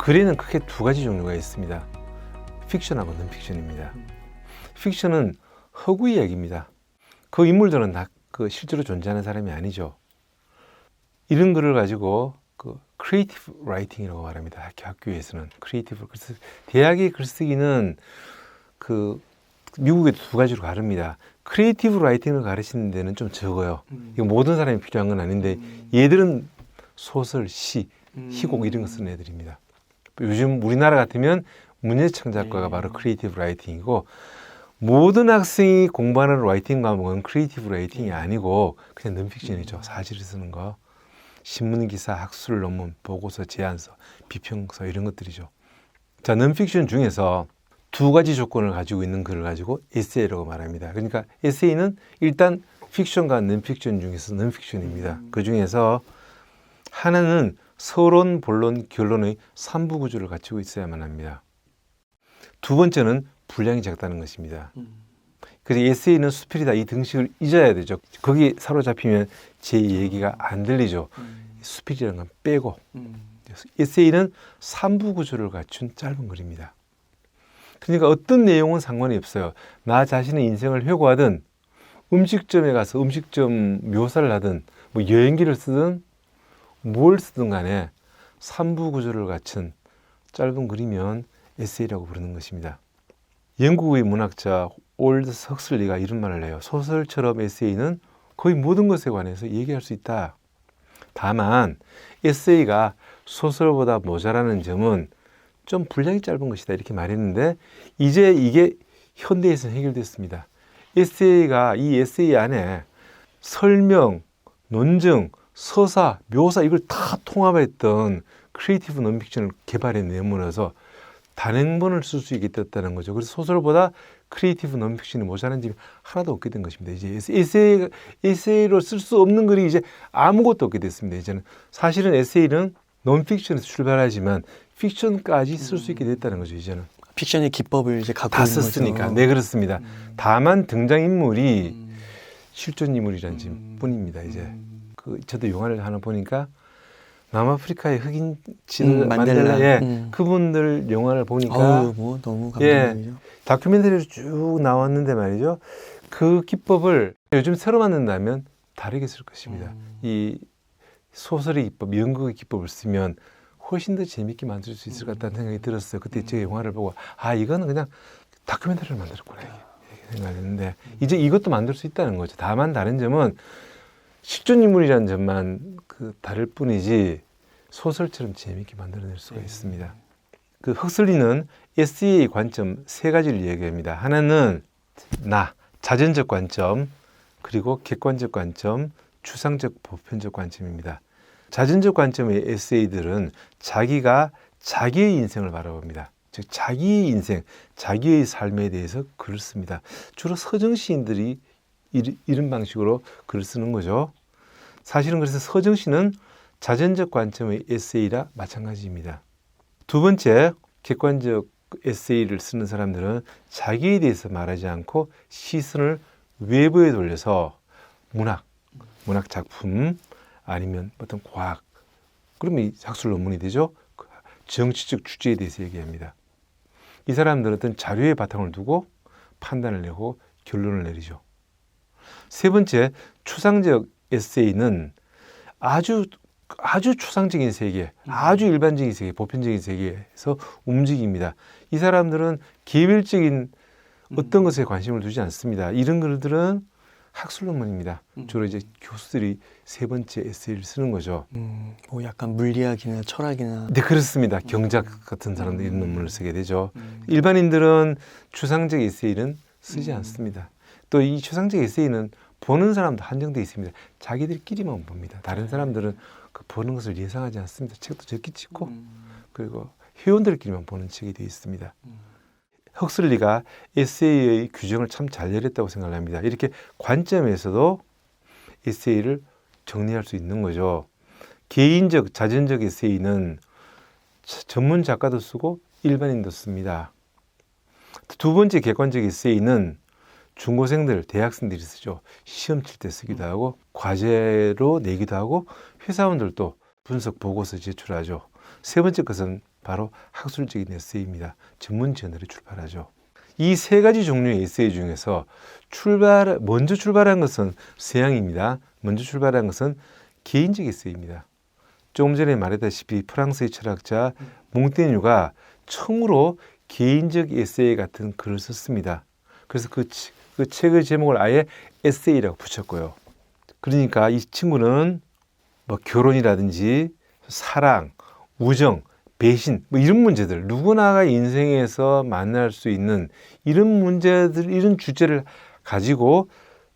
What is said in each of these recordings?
글에는 크게 두 가지 종류가 있습니다. 픽션하고 논픽션입니다. 픽션은 허구 이야기입니다. 그 인물들은 다 그 실제로 존재하는 사람이 아니죠. 이런 글을 가지고 그 크리에이티브 라이팅이라고 말합니다. 학교에서는 크리에이티브 글쓰기. 대학의 글쓰기는 그 미국에도 두 가지로 가릅니다. 크리에이티브 라이팅을 가르치는 데는 좀 적어요. 이거 모든 사람이 필요한 건 아닌데 얘들은 소설, 시, 희곡 이런 거 쓰는 애들입니다. 요즘 우리나라 같으면 문예창작과가 바로 크리에이티브 라이팅이고, 모든 학생이 공부하는 라이팅 과목은 크리에이티브 라이팅이 아니고 그냥 논픽션이죠. 사실을 쓰는 거. 신문기사, 학술 논문, 보고서, 제안서, 비평서 이런 것들이죠. 자, 논픽션 중에서 두 가지 조건을 가지고 있는 글을 가지고 에세이라고 말합니다. 그러니까 에세이는 일단 픽션과 논픽션 중에서 논픽션입니다. 그 중에서 하나는 서론, 본론, 결론의 3부 구조를 갖추고 있어야만 합니다. 두 번째는 분량이 작다는 것입니다. 그래서 에세이는 수필이다 이 등식을 잊어야 되죠. 거기 사로잡히면 제 얘기가 안 들리죠. 수필이라는 건 빼고. 에세이는 3부 구조를 갖춘 짧은 글입니다. 그러니까 어떤 내용은 상관이 없어요. 나 자신의 인생을 회고하든, 음식점에 가서 음식점 묘사를 하든, 뭐 여행기를 쓰든 뭘 쓰든 간에 3부 구조를 갖춘 짧은 글이면 에세이라고 부르는 것입니다. 영국의 문학자 올더스 헉슬리가 이런 말을 해요. 소설처럼 에세이는 거의 모든 것에 관해서 얘기할 수 있다. 다만 에세이가 소설보다 모자라는 점은 좀 분량이 짧은 것이다 이렇게 말했는데, 이제 이게 현대에서는 해결됐습니다. 에세이가 이 에세이 안에 설명, 논증, 서사, 묘사 이걸 다 통합했던 크리에이티브 논픽션을 개발해내므로서 단행본을 쓸 수 있게 됐다는 거죠. 그래서 소설보다 크리에이티브 논픽션이 모자란 점이 하나도 없게 된 것입니다. 이제 에세이로 쓸 수 없는 글이 이제 아무것도 없게 됐습니다. 이제는 사실은 에세이는 논픽션에서 출발하지만 픽션까지 쓸 수 있게 됐다는 거죠. 이제는 픽션의 기법을 이제 갖고 다 있는 썼으니까. 거죠. 네, 그렇습니다. 다만 등장인물이 실존 인물이라는 점뿐입니다. 이제 저도 영화를 하나 보니까 남아프리카의 흑인 만델라, 그분들 영화를 보니까 뭐 너무 감동적이죠. 다큐멘터리로 쭉 나왔는데 말이죠. 그 기법을 요즘 새로 만든다면 다르게 쓸 것입니다. 이 소설의 기법, 연극의 기법을 쓰면 훨씬 더 재밌게 만들 수 있을 것 같다는 생각이 들었어요. 그때 제 영화를 보고 이거는 그냥 다큐멘터리를 만들었구나 이렇게 생각했는데 이제 이것도 만들 수 있다는 거죠. 다만 다른 점은 실존 인물이라는 점만 다를 뿐이지 소설처럼 재미있게 만들어낼 수가 있습니다. 그 헉슬리는 에세이의 관점 세 가지를 얘기합니다. 하나는 자전적 관점, 그리고 객관적 관점, 추상적 보편적 관점입니다. 자전적 관점의 에세이들은 자기가 자기의 인생을 바라봅니다. 즉 자기의 인생, 자기의 삶에 대해서 글을 씁니다. 주로 서정시인들이 이런 방식으로 글을 쓰는 거죠. 사실은 그래서 서정시는 자전적 관점의 에세이라 마찬가지입니다. 두 번째, 객관적 에세이를 쓰는 사람들은 자기에 대해서 말하지 않고 시선을 외부에 돌려서 문학 작품 아니면 어떤 과학, 그러면 학술 논문이 되죠. 정치적 주제에 대해서 얘기합니다. 이 사람들은 어떤 자료의 바탕을 두고 판단을 내고 결론을 내리죠. 세 번째, 추상적 에세이는 아주 추상적인 세계, 아주 일반적인 세계, 보편적인 세계에서 움직입니다. 이 사람들은 개별적인 어떤 것에 관심을 두지 않습니다. 이런 글들은 학술 논문입니다. 주로 이제 교수들이 세 번째 에세이를 쓰는 거죠. 뭐 약간 물리학이나 철학이나. 네, 그렇습니다. 경작 같은 사람들이 이런 논문을 쓰게 되죠. 일반인들은 추상적 에세이는 쓰지 않습니다. 또 이 추상적 에세이는 보는 사람도 한정되어 있습니다. 자기들끼리만 봅니다. 다른 사람들은 그 보는 것을 예상하지 않습니다. 책도 적게 찍고 그리고 회원들끼리만 보는 책이 되어 있습니다. 헉슬리가 에세이의 규정을 참 잘 내렸다고 생각을 합니다. 이렇게 관점에서도 에세이를 정리할 수 있는 거죠. 개인적, 자전적 에세이는 전문 작가도 쓰고 일반인도 씁니다. 두 번째 객관적 에세이는 중고생들, 대학생들이 쓰죠. 시험 칠 때 쓰기도 하고 과제로 내기도 하고 회사원들도 분석 보고서 제출하죠. 세 번째 것은 바로 학술적인 에세이입니다. 전문 저널에 출발하죠. 이 세 가지 종류의 에세이 중에서 먼저 출발한 것은 서양입니다. 먼저 출발한 것은 개인적 에세이입니다. 조금 전에 말했다시피 프랑스의 철학자 몽테뉴가 처음으로 개인적 에세이 같은 글을 썼습니다. 그래서 그 책의 제목을 아예 에세이라고 붙였고요. 그러니까 이 친구는 뭐 결혼이라든지 사랑, 우정, 배신 뭐 이런 문제들, 누구나가 인생에서 만날 수 있는 이런 문제들, 이런 주제를 가지고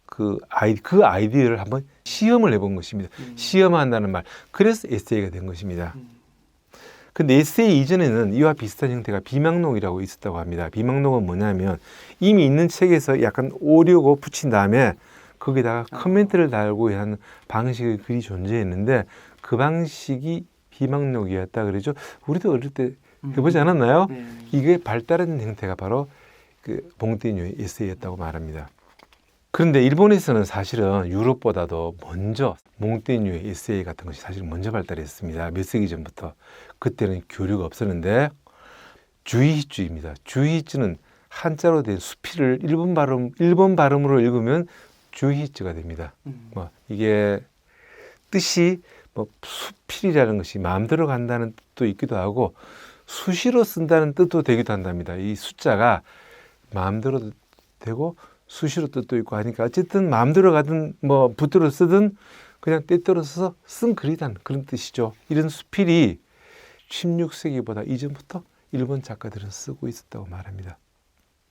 그 아이디어를 한번 시험을 해본 것입니다. 시험한다는 말. 그래서 에세이가 된 것입니다. 근데 에세이 이전에는 이와 비슷한 형태가 비망록이라고 있었다고 합니다. 비망록은 뭐냐면 이미 있는 책에서 약간 오려고 붙인 다음에 거기다가 코멘트를 달고 하는 방식의 글이 존재했는데 그 방식이 비망록이었다 그러죠. 우리도 어릴 때 해보지 않았나요? 이게 발달한 형태가 바로 그 몽테뉴의 에세이였다고 말합니다. 그런데 일본에서는 사실은 유럽보다도 먼저 몽테뉴의 에세이 같은 것이 사실 먼저 발달했습니다. 몇 세기 전부터. 그때는 교류가 없었는데 주이히주입니다. 주이히주는 한자로 된 수필을 일본 발음으로 읽으면 주이히주가 됩니다. 뭐 이게 뜻이 뭐 수필이라는 것이 마음대로 간다는 뜻도 있기도 하고 수시로 쓴다는 뜻도 되기도 한답니다. 이 숫자가 마음대로 되고 수시로 뜻도 있고 하니까 어쨌든 마음대로 가든 뭐 붙들어 쓰든 그냥 때때로 써서 쓴 글이란 그런 뜻이죠. 이런 수필이 16세기보다 이전부터 일본 작가들은 쓰고 있었다고 말합니다.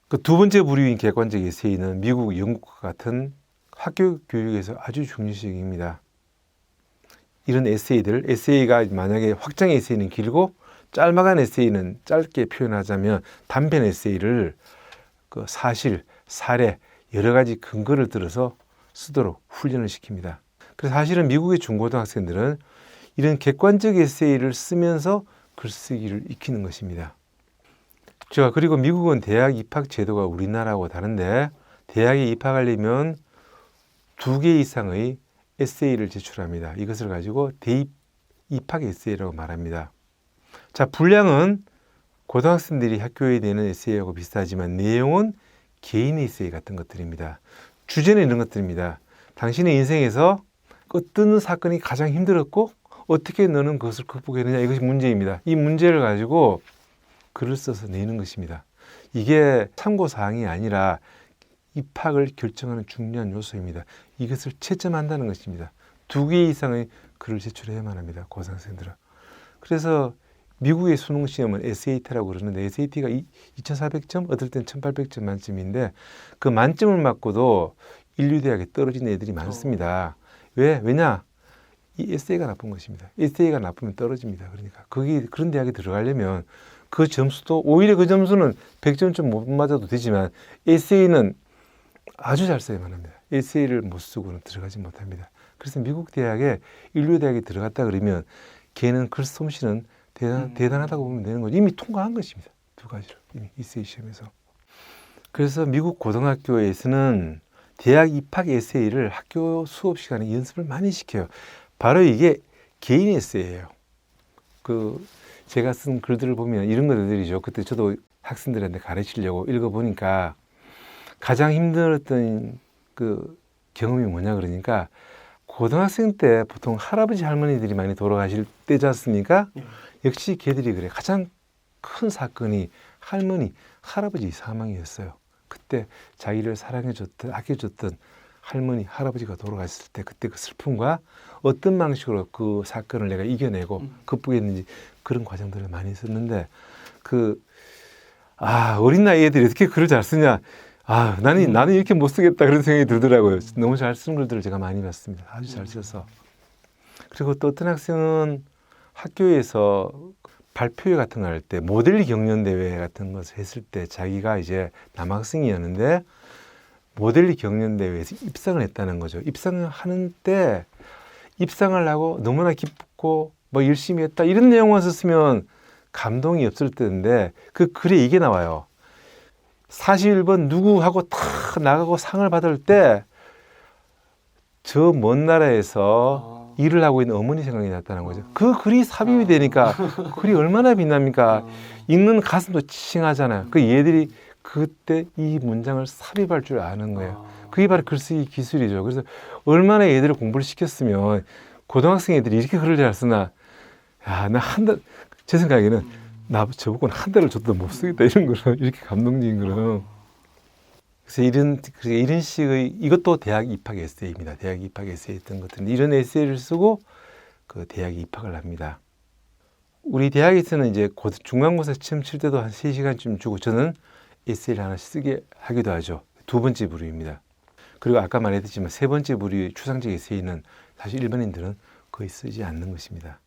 그 두 번째 부류인 객관적 에세이는 미국, 영국과 같은 학교 교육에서 아주 중요시입니다. 이런 에세이가 만약에 확장 에세이는 길고 짤막한 에세이는 짧게 표현하자면 단편 에세이를 그 사실, 사례, 여러 가지 근거를 들어서 쓰도록 훈련을 시킵니다. 그래서 사실은 미국의 중고등학생들은 이런 객관적 에세이를 쓰면서 글쓰기를 익히는 것입니다. 자, 그리고 미국은 대학 입학 제도가 우리나라하고 다른데 대학에 입학하려면 2개 이상의 에세이를 제출합니다. 이것을 가지고 대입 입학 에세이라고 말합니다. 자, 분량은 고등학생들이 학교에 내는 에세이하고 비슷하지만 내용은 개인 에세이 같은 것들입니다. 주제는 이런 것들입니다. 당신의 인생에서 어떤 사건이 가장 힘들었고 어떻게 너는 그것을 극복했느냐, 이것이 문제입니다. 이 문제를 가지고 글을 써서 내는 것입니다. 이게 참고사항이 아니라 입학을 결정하는 중요한 요소입니다. 이것을 채점한다는 것입니다. 2개 이상의 글을 제출해야만 합니다. 고등학생들은. 그래서 미국의 수능 시험은 SAT라고 그러는데 SAT가 2,400점, 어떨 땐 1,800점 만점인데 그 만점을 맞고도 인류대학에 떨어진 애들이 많습니다. 왜냐? 이 에세이가 나쁜 것입니다. 에세이가 나쁘면 떨어집니다. 그러니까 그런 대학에 들어가려면 그 점수도 오히려 그 점수는 100점 못 맞아도 되지만 에세이는 아주 잘 써야만 합니다. 에세이를 못 쓰고는 들어가지 못합니다. 그래서 미국 대학에 인류대학에 들어갔다 그러면 걔는 글 솜씨는 대단하다고 보면 되는 거죠. 이미 통과한 것입니다. 2가지를 이미 에세이 시험에서. 그래서 미국 고등학교에서는 대학 입학 에세이를 학교 수업 시간에 연습을 많이 시켜요. 바로 이게 개인 에세이예요. 제가 쓴 글들을 보면 이런 것들이죠. 그때 저도 학생들한테 가르치려고 읽어보니까 가장 힘들었던 그 경험이 뭐냐 그러니까 고등학생 때 보통 할아버지 할머니들이 많이 돌아가실 때지 않습니까? 역시 걔들이 그래. 가장 큰 사건이 할아버지 사망이었어요. 그때 자기를 사랑해줬던, 아껴줬던 할머니, 할아버지가 돌아가셨을 때 그때 그 슬픔과 어떤 방식으로 그 사건을 내가 이겨내고 극복했는지 그런 과정들을 많이 썼는데 어린 나이 애들이 어떻게 글을 잘 쓰냐. 나는 이렇게 못 쓰겠다 그런 생각이 들더라고요. 너무 잘 쓰는 글들을 제가 많이 봤습니다. 아주 잘 써서. 그리고 또 어떤 학생은 학교에서 발표회 같은 거 할 때 모델 경연대회 같은 것을 했을 때 자기가 이제 남학생이었는데 모델 경연대회에서 입상을 했다는 거죠. 입상을 하는 때 입상을 하고 너무나 기쁘고 뭐 열심히 했다 이런 내용만 썼으면 감동이 없을 텐데 그 글에 이게 나와요. 41번 누구하고 다 나가고 상을 받을 때 저 먼 나라에서 일을 하고 있는 어머니 생각이 났다는 거죠. 그 글이 삽입이 되니까 글이 얼마나 빛납니까? 읽는 가슴도 칭하잖아요. 그 얘들이 그때 이 문장을 삽입할 줄 아는 거예요. 그게 바로 글쓰기 기술이죠. 그래서 얼마나 얘들을 공부를 시켰으면 고등학생 애들이 이렇게 글을 잘 쓰나. 야, 나 한 달, 제 생각에는 저보고는 한 달을 줘도 못 쓰겠다 이런 거는 이렇게 감동적인 거는. 그래서 이런 식의 이것도 대학 입학 에세이입니다. 대학 입학 에세이 했던 것들은 이런 에세이를 쓰고 그 대학에 입학을 합니다. 우리 대학에서는 이제 중간고사 시험 칠 때도 한 3시간쯤 주고 저는 에세이를 하나씩 쓰게 하기도 하죠. 두 번째 부류입니다. 그리고 아까 말했지만 세 번째 부류의 추상적 에세이는 사실 일반인들은 거의 쓰지 않는 것입니다.